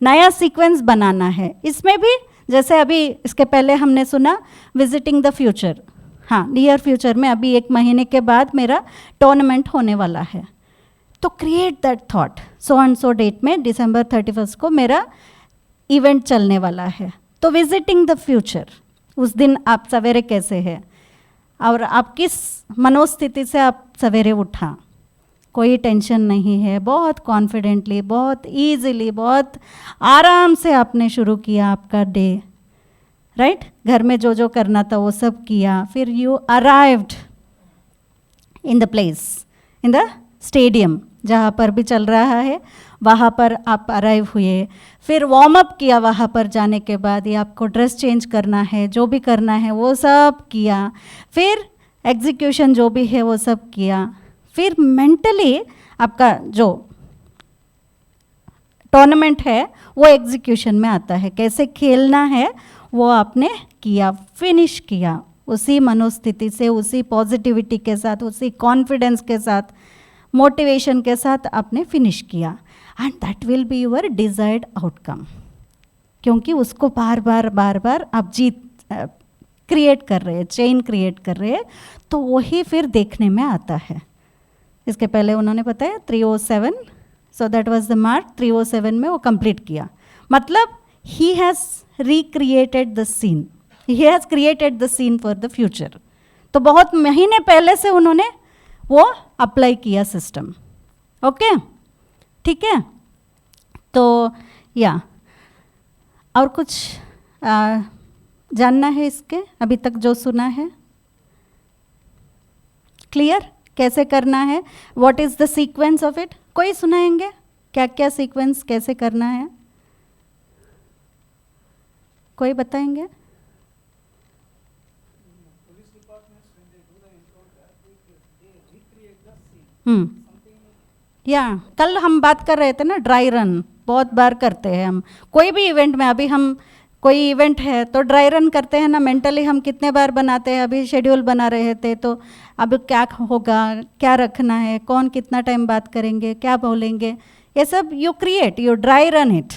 नया सीक्वेंस बनाना है। इसमें भी जैसे अभी इसके पहले हमने सुना विजिटिंग द फ्यूचर, हाँ, नियर फ्यूचर में अभी 1 महीने के बाद मेरा टूर्नामेंट होने वाला है, तो create that thought, so and so date में December 31 को मेरा इवेंट चलने वाला है। तो विजिटिंग द फ्यूचर, उस दिन आप सवेरे कैसे हैं और आप किस मनोस्थिति से आप सवेरे उठा, कोई टेंशन नहीं है, बहुत कॉन्फिडेंटली, बहुत ईजिली, बहुत आराम से आपने शुरू किया आपका डे, राइट? घर में जो जो करना था वो सब किया, फिर you arrived in the place, in the stadium जहाँ पर भी चल रहा है वहाँ पर आप अराइव हुए, फिर वार्म अप किया, वहाँ पर जाने के बाद ये आपको ड्रेस चेंज करना है, जो भी करना है वो सब किया, फिर एग्जीक्यूशन जो भी है वो सब किया, फिर मेंटली आपका जो टूर्नामेंट है वो एग्जीक्यूशन में आता है, कैसे खेलना है वो आपने किया, फिनिश किया, उसी मनोस्थिति से, उसी पॉजिटिविटी के साथ, उसी कॉन्फिडेंस के साथ, मोटिवेशन के साथ आपने फिनिश किया, and that will be your desired outcome, क्योंकि उसको बार बार आप जीत क्रिएट कर रहे हैं, चेन क्रिएट कर रहे हैं, तो वही फिर देखने में आता है। इसके पहले उन्होंने बताया 307, so that was the mark, 307 में वो कंप्लीट किया, मतलब he has recreated the scene, he has created the scene for the future. तो बहुत महीने पहले से उन्होंने वो अप्लाई किया सिस्टम। ओके, ठीक है। तो या और कुछ जानना है इसके अभी तक जो सुना है? क्लियर कैसे करना है? What is the sequence of it? कोई सुनाएंगे क्या क्या सीक्वेंस कैसे करना है? कोई बताएंगे? या कल हम बात कर रहे थे ना, ड्राई रन बहुत बार करते हैं हम कोई भी इवेंट में। अभी हम कोई इवेंट है तो ड्राई रन करते हैं ना, मेंटली हम कितने बार बनाते हैं। अभी शेड्यूल बना रहे थे तो अब क्या होगा, क्या रखना है, कौन कितना टाइम बात करेंगे, क्या बोलेंगे, ये सब you create, you dry run it.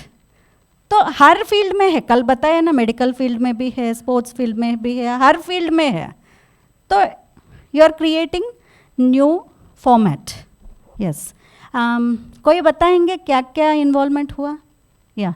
तो हर फील्ड में है, कल बताया ना, मेडिकल फील्ड में भी है, स्पोर्ट्स फील्ड में भी है, हर फील्ड में है। तो you are creating new format. Yes, कोई बताएंगे क्या क्या इन्वॉल्वमेंट हुआ? या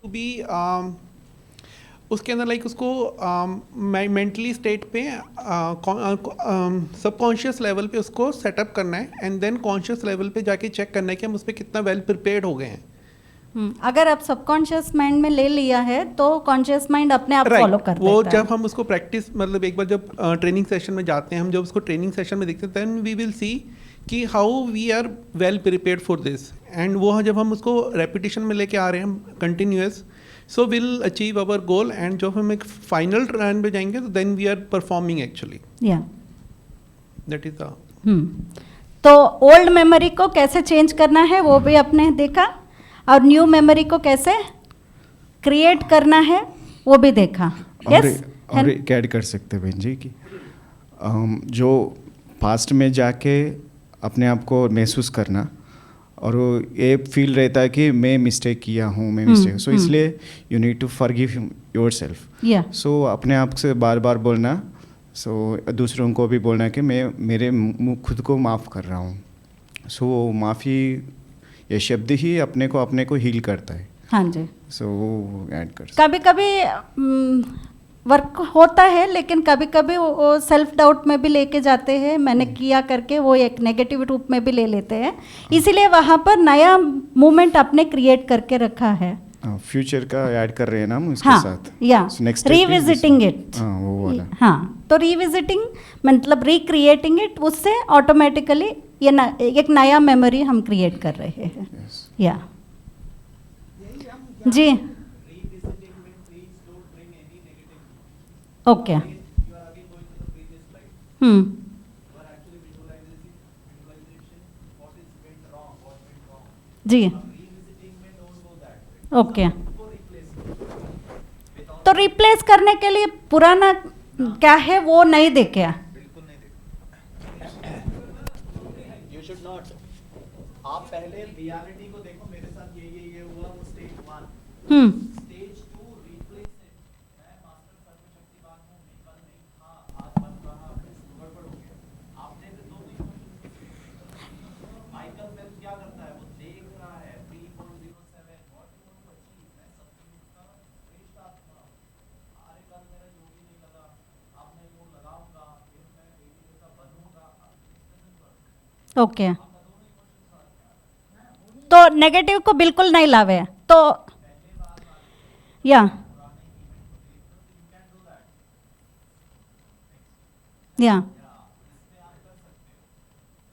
टू बी उसके अंदर लाइक उसको मेंटली स्टेट पे सबकॉन्शियस लेवल पे उसको सेटअप करना है, एंड देन कॉन्शियस लेवल पे जाके चेक करना है कि हम उस पर कितना वेल प्रिपेयर्ड हो गए हैं।
अगर आप सबकॉन्शियस माइंड में ले लिया है तो कॉन्शियस माइंड अपने आप फॉलो कर देता है।
वो जब हम उसको प्रैक्टिस, मतलब एक बार जब ट्रेनिंग सेशन में जाते हैं, हम जब उसको ट्रेनिंग सेशन में देखते हैं, देन वी विल सी कि how we are well prepared for this, and वो जब हम उसको रेपिटेशन में लेके आ रहे हैं continuous, so will achieve our goal, and जब हम एक फाइनल रन पे जाएंगे तो then we are performing actually.
Yeah
that is the
तो ओल्ड मेमोरी को कैसे चेंज करना है वो भी आपने देखा, और न्यू मेमोरी को कैसे क्रिएट करना है वो भी देखा।
और एक ऐड कर सकते हैं बहन जी कि जो पास्ट में जाके अपने आप को महसूस करना, और वो ये फील रहता है कि मैं मिस्टेक किया हूँ, मैं मिस्टेक, सो इसलिए you need to forgive yourself. So अपने आप से बार बार बोलना, सो दूसरों को भी बोलना कि मैं मेरे खुद को माफ़ कर रहा हूँ। सो माफ़ी ये शब्द ही अपने को हील करता है।
हाँ जी।
सो वो ऐड कर
कभी कभी वर्क होता है, लेकिन कभी कभी वो सेल्फ डाउट में भी लेके जाते हैं, मैंने किया करके वो एक नेगेटिव रूप में भी ले लेते हैं, इसीलिए वहाँ पर नया मूवमेंट आपने क्रिएट करके रखा है।
फ्यूचर का ऐड कर रहे हैं ना हम इसके साथ।
या रिविजिटिंग इट।
वो वाला।
हाँ, तो रिविजिटिंग मतलब रिक्रिएटिंग इट, उससे ऑटोमेटिकली ये एक नया मेमोरी हम क्रिएट कर रहे हैं। या जी, ओके। जी, ओके। तो रिप्लेस करने के लिए पुराना क्या है वो नहीं देखे।
You should not. आप पहले रियलिटी को देखो, मेरे साथ ये हुआ, वो स्टेज 1। Stage 2 replace it. मैं
ओके, तो नेगेटिव को बिल्कुल नहीं लावे तो या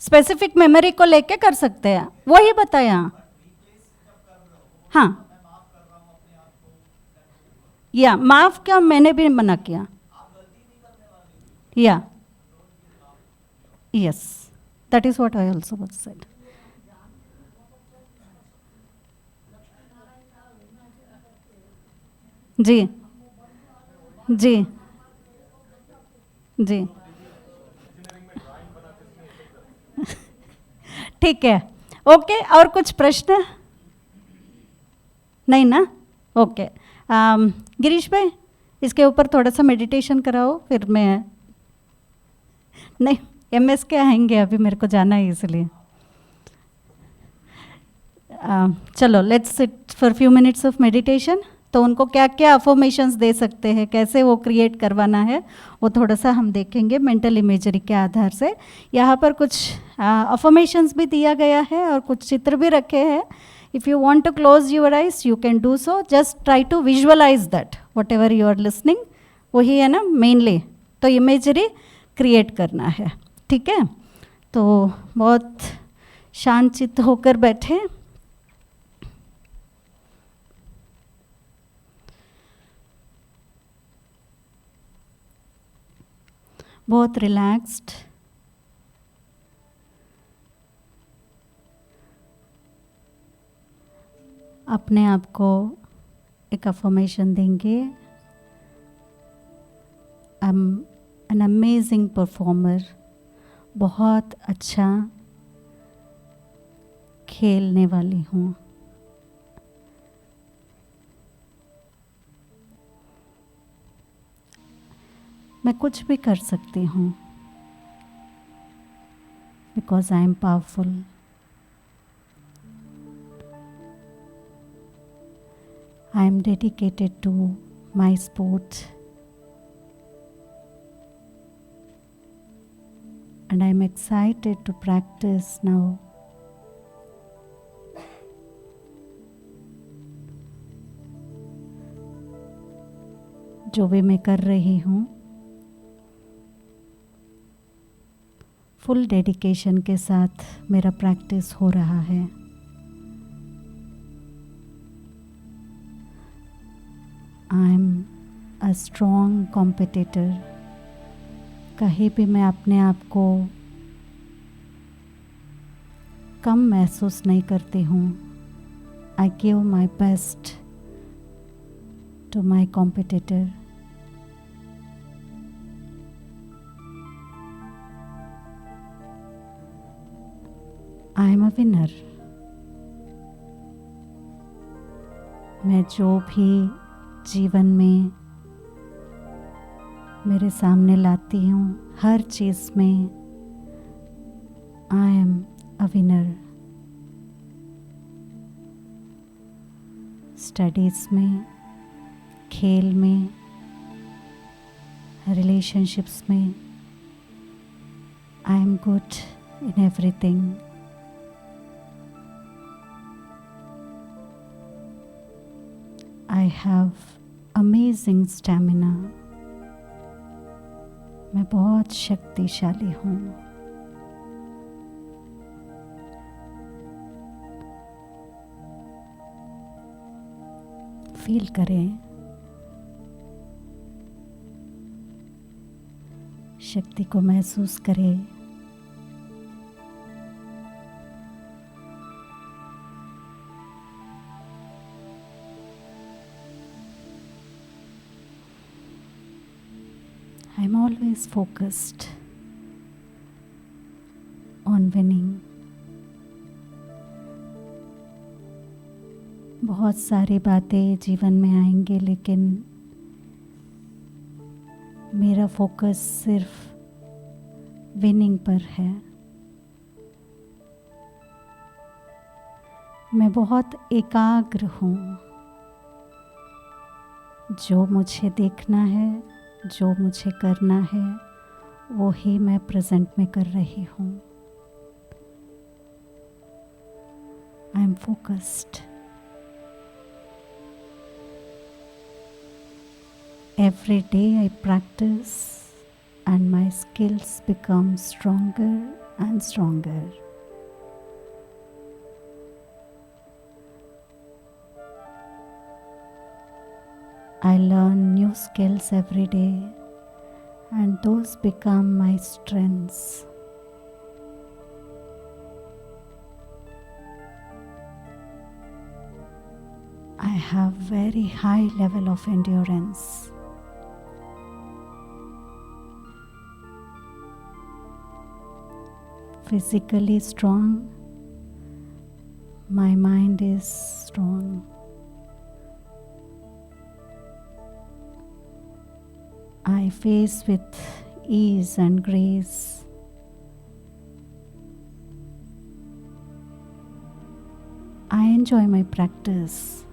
स्पेसिफिक मेमोरी को लेके कर सकते हैं, वही बताया। हाँ, या माफ क्या, मैंने भी मना किया। या yes, that is what I also said. जी जी जी ठीक है, ओके। और कुछ प्रश्न नहीं ना? ओके, गिरीश भाई इसके ऊपर थोड़ा सा मेडिटेशन कराओ, फिर मैं नहीं एमएस के आएंगे, अभी मेरे को जाना है इसलिए। चलो let's sit for few minutes of meditation. तो उनको क्या क्या अफर्मेशंस दे सकते हैं, कैसे वो क्रिएट करवाना है, वो थोड़ा सा हम देखेंगे मेंटल इमेजरी के आधार से। यहाँ पर कुछ अफर्मेशंस भी दिया गया है और कुछ चित्र भी रखे हैं। If you want to close your eyes you can do so, just try to visualise that whatever you are listening, वही है ना मेनली। तो इमेजरी क्रिएट करना है, ठीक है? तो बहुत शांत चित्त होकर बैठे। बहुत रिलैक्स्ड, अपने आप को एक अफर्मेशन देंगे, I am an amazing performer, बहुत अच्छा खेलने वाली हूँ। मैं कुछ भी कर सकती हूँ, because I am powerful. I am dedicated to my sport and I am excited to practice now. जो भी मैं कर रही हूँ फुल डेडिकेशन के साथ मेरा प्रैक्टिस हो रहा है। आई एम अ स्ट्रॉन्ग कॉम्पिटिटर। कहीं भी मैं अपने आप को कम महसूस नहीं करती हूँ। I give my best to my competitor. I am a winner. मैं जो भी जीवन में मेरे सामने लाती हूँ, हर चीज़ में आई एम अ विनर। स्टडीज़ में, खेल में, रिलेशनशिप्स में, I am good in everything. I have amazing stamina. मैं बहुत शक्तिशाली हूँ। फील करें, शक्ति को महसूस करें। I'm always focused on winning. बहुत सारी बातें जीवन में आएंगे, लेकिन मेरा फोकस सिर्फ विनिंग पर है। मैं बहुत एकाग्र हूँ। जो मुझे देखना है, जो मुझे करना है, वो ही मैं प्रेजेंट में कर रही हूँ। I am focused. Every day I practice and my skills become stronger and stronger. I learn new skills every day and those become my strengths. I have very high level of endurance. Physically strong, my mind is strong. I face with ease and grace. I enjoy my practice,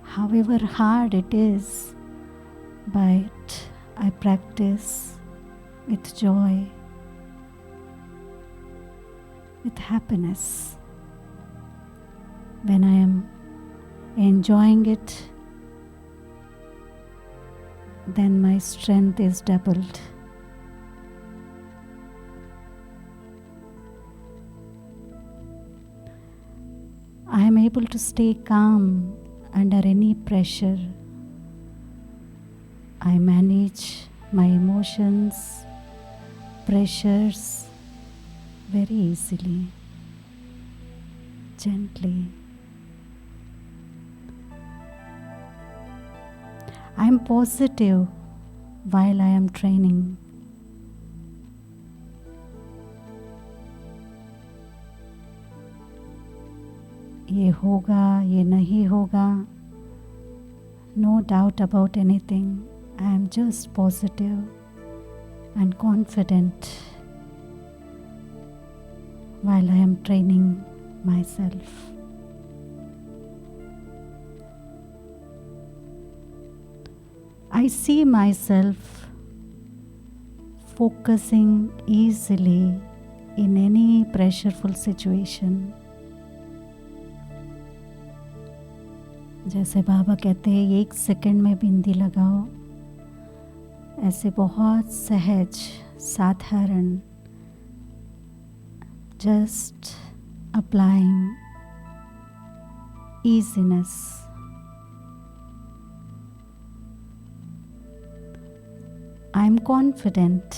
however hard it is, but I practice with joy, with happiness. When I am enjoying it, then my strength is doubled. I am able to stay calm under any pressure. I manage my emotions, pressures very easily, gently. I am positive while I am training. ये होगा, ये नहीं होगा. No doubt about anything. I am just positive and confident while I am training myself. I see myself focusing easily in any pressureful situation. जैसे बाबा कहते हैं 1 second में बिंदी लगाओ, ऐसे बहुत सहज, साधारण, just applying easiness. I am confident.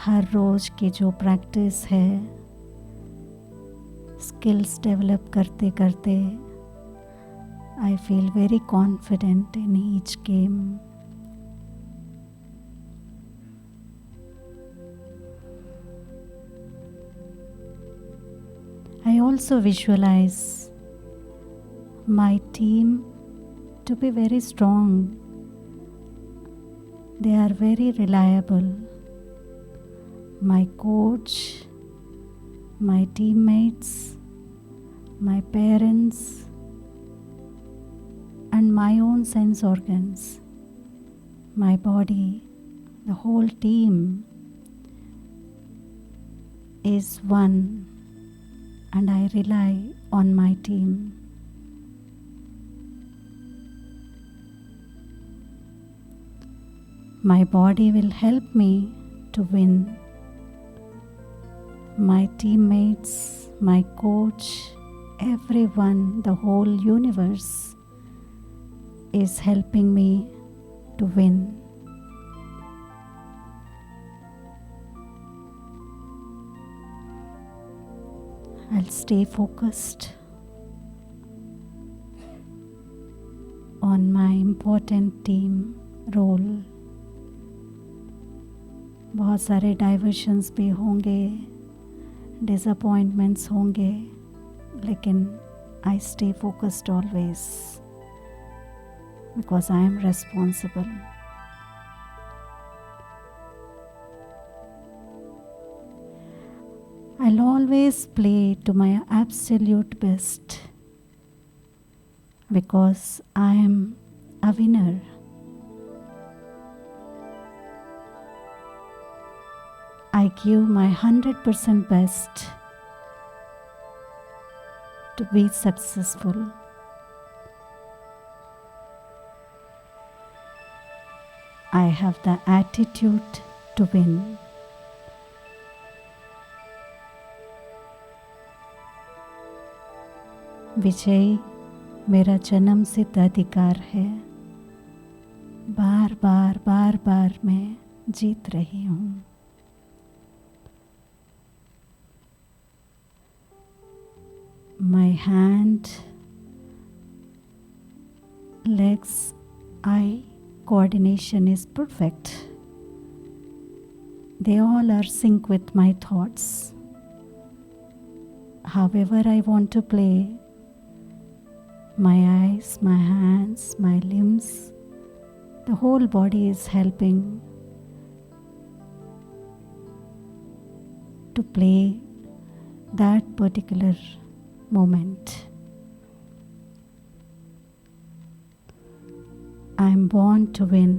हर रोज की जो प्रैक्टिस है, स्किल्स डेवलप करते करते, I feel very confident in each game. I also visualize my team to be very strong. They are very reliable. My coach, my teammates, my parents, and my own sense organs, my body, the whole team is one, and I rely on my team. My body will help me to win. My teammates, my coach, everyone, the whole universe is helping me to win. I'll stay focused on my important team role. बहुत सारे डाइवर्शंस भी होंगे, disappointments होंगे, लेकिन I stay focused always because I am responsible. I'll always play to my absolute best because I am a winner. I I give my 100% best to be successful. I have the attitude to win. विजय मेरा जन्म सिद्ध अधिकार है. बार बार मैं जीत रही हूँ. My hand, legs, eye coordination is perfect. They all are sync with my thoughts. However I want to play, my eyes, my hands, my limbs, the whole body is helping to play that particular moment. I am born to win.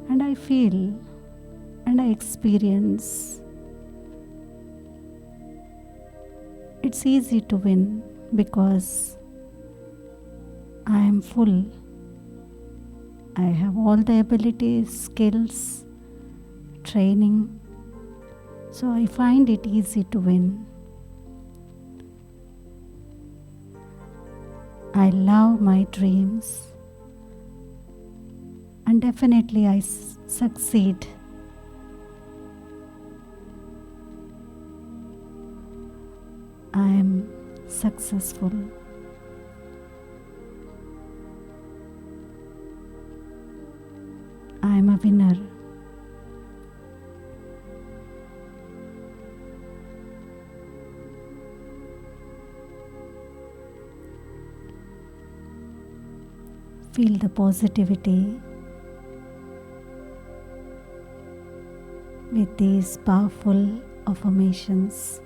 And I feel and I experience it's easy to win because I am full. I have all the abilities, skills, training, so I find it easy to win. I love my dreams and definitely I succeed. I am successful. I am a winner. Feel the positivity with these powerful affirmations.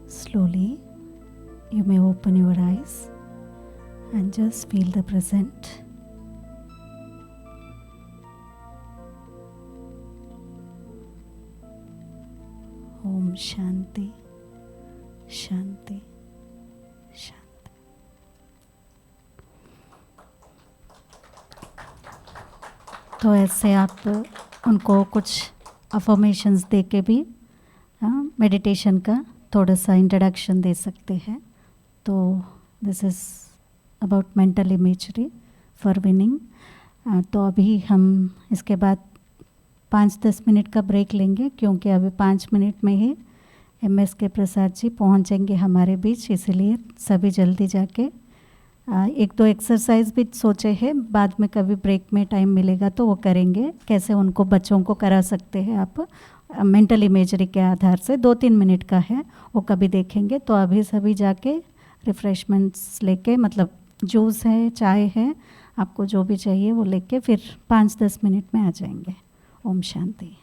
Slowly, you may open your eyes and just feel the present. Om Shanti, Shanti, Shanti. तो ऐसे आप उनको कुछ affirmations दे के भी meditation का थोड़ा सा इंट्रोडक्शन दे सकते हैं. तो this is about mental imagery for winning. तो अभी हम इसके बाद 5-10 मिनट का ब्रेक लेंगे क्योंकि अभी 5 मिनट में ही MS के प्रसाद जी पहुंचेंगे हमारे बीच, इसलिए सभी जल्दी जाके 1-2 एक्सरसाइज भी सोचे हैं, बाद में कभी ब्रेक में टाइम मिलेगा तो वो करेंगे. कैसे उनको बच्चों को करा सकते हैं आप मेंटल इमेजरी के आधार से, 2-3 मिनट का है, वो कभी देखेंगे. तो अभी सभी जाके रिफ़्रेशमेंट्स लेके, मतलब जूस है, चाय है, आपको जो भी चाहिए वो लेके फिर 5-10 मिनट में आ जाएंगे. ओम शांति.